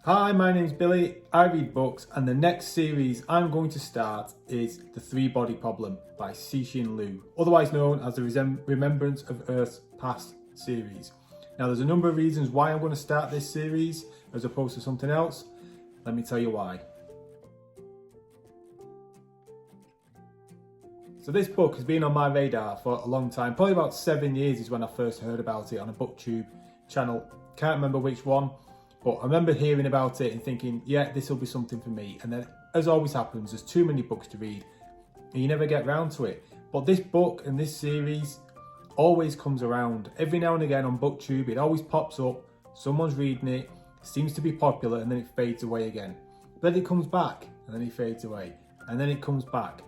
Hi, my name's Billy, I read books, and the next series I'm going to start is The Three-Body Problem by Cixin Liu, otherwise known as the Remembrance of Earth's Past series. Now there's a number of reasons why I'm going to start this series as opposed to something else. Let me tell you why. So this book has been on my radar for a long time, probably about 7 years is when I first heard about it on a booktube channel. Can't remember which one. But I remember hearing about it and thinking, yeah, this will be something for me. And then, as always happens, there's too many books to read and you never get round to it. But this book and this series always comes around. Every now and again on booktube, it always pops up, someone's reading it, seems to be popular, and then it fades away again. Then it comes back, and then it fades away, and then it comes back.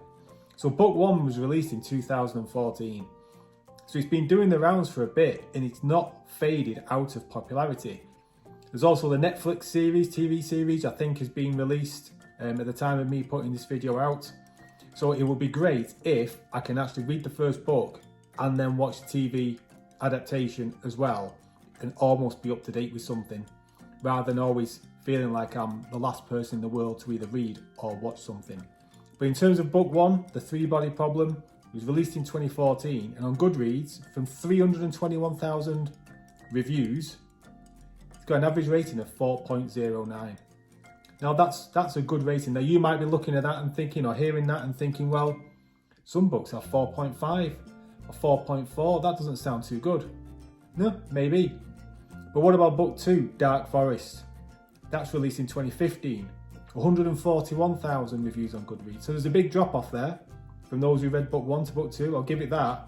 So book one was released in 2014. So it's been doing the rounds for a bit, and it's not faded out of popularity. There's also the Netflix series, TV series, I think has been released at the time of me putting this video out. So it would be great if I can actually read the first book and then watch the TV adaptation as well and almost be up to date with something, rather than always feeling like I'm the last person in the world to either read or watch something. But in terms of book one, The Three-Body Problem, it was released in 2014, and on Goodreads, from 321,000 reviews, it's got an average rating of 4.09. Now that's a good rating. Now you might be looking at that and thinking, or hearing that and thinking, well, some books have 4.5 or 4.4. That doesn't sound too good. No, maybe. But what about book two, Dark Forest? That's released in 2015. 141,000 reviews on Goodreads. So there's a big drop off there from those who read book one to book two. I'll give it that.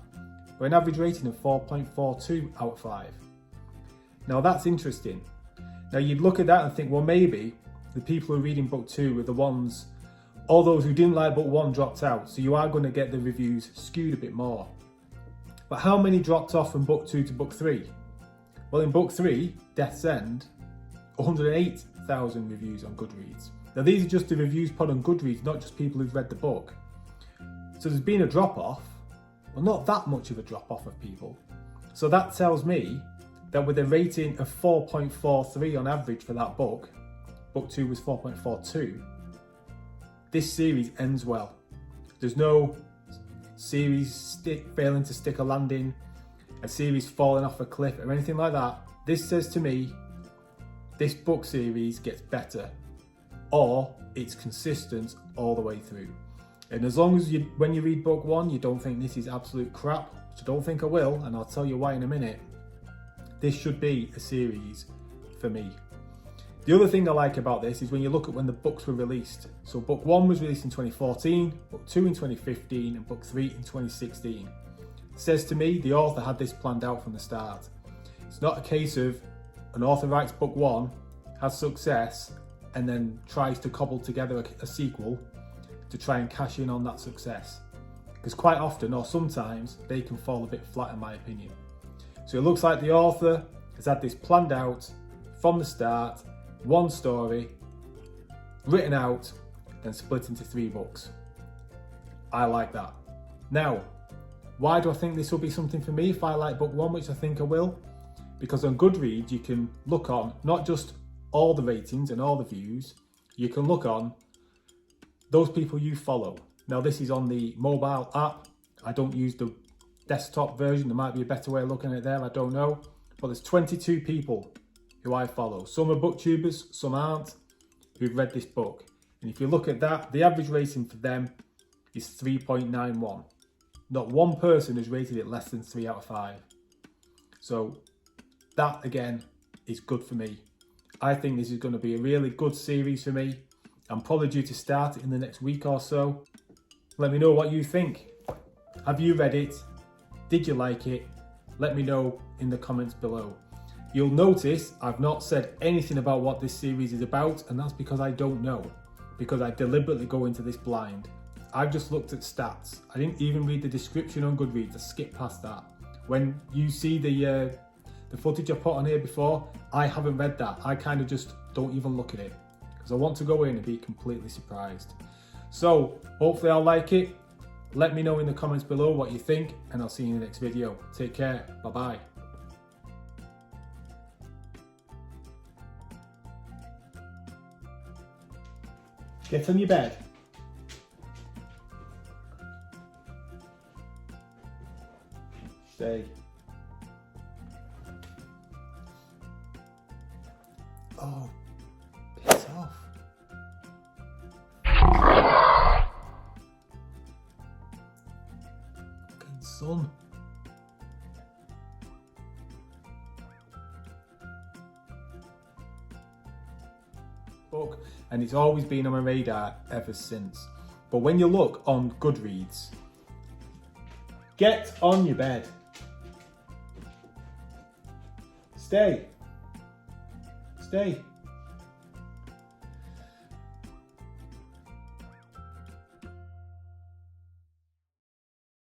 But an average rating of 4.42 out of 5. Now that's interesting. Now you'd look at that and think, well, maybe the people who are reading book two are the ones, all those who didn't like book one dropped out. So you are going to get the reviews skewed a bit more. But how many dropped off from book two to book three? Well, in book three, Death's End, 108,000 reviews on Goodreads. Now these are just the reviews put on Goodreads, not just people who've read the book. So there's been a drop off. Well, not that much of a drop off of people. So that tells me that with a rating of 4.43 on average for that book, book two was 4.42, this series ends well. There's no series failing to stick a landing, a series falling off a cliff or anything like that. This says to me, this book series gets better, or it's consistent all the way through. And as long as when you read book one, you don't think this is absolute crap, which I don't think I will, and I'll tell you why in a minute, this should be a series for me. The other thing I like about this is when you look at when the books were released. So book one was released in 2014, book two in 2015, and book three in 2016. It says to me, the author had this planned out from the start. It's not a case of an author writes book one, has success, and then tries to cobble together a sequel to try and cash in on that success. Because quite often, or sometimes, they can fall a bit flat in my opinion. So it looks like the author has had this planned out from the start, one story, written out, and split into 3 books. I like that. Now, why do I think this will be something for me if I like book one, which I think I will? Because on Goodreads, you can look on not just all the ratings and all the views, you can look on those people you follow. Now this is on the mobile app. I don't use the desktop version. There might be a better way of looking at it there, I don't know. But there's 22 people who I follow. Some are booktubers, some aren't, who've read this book. And if you look at that, the average rating for them is 3.91. Not one person has rated it less than 3 out of 5. So that again is good for me. I think this is going to be a really good series for me. I'm probably due to start it in the next week or so. Let me know what you think. Have you read it? Did you like it? Let me know in the comments below. You'll notice I've not said anything about what this series is about, and that's because I don't know, because I deliberately go into this blind. I've just looked at stats. I didn't even read the description on Goodreads. I skipped past that. When you see the footage I put on here before, I haven't read that. I kind of just don't even look at it because I want to go in and be completely surprised. So hopefully I'll like it. Let me know in the comments below what you think, and I'll see you in the next video. Take care. Bye-bye. Get on your bed. Stay. Oh, piss off. Fucking son. Book, and it's always been on my radar ever since. But when you look on Goodreads, get on your bed. Stay. Stay.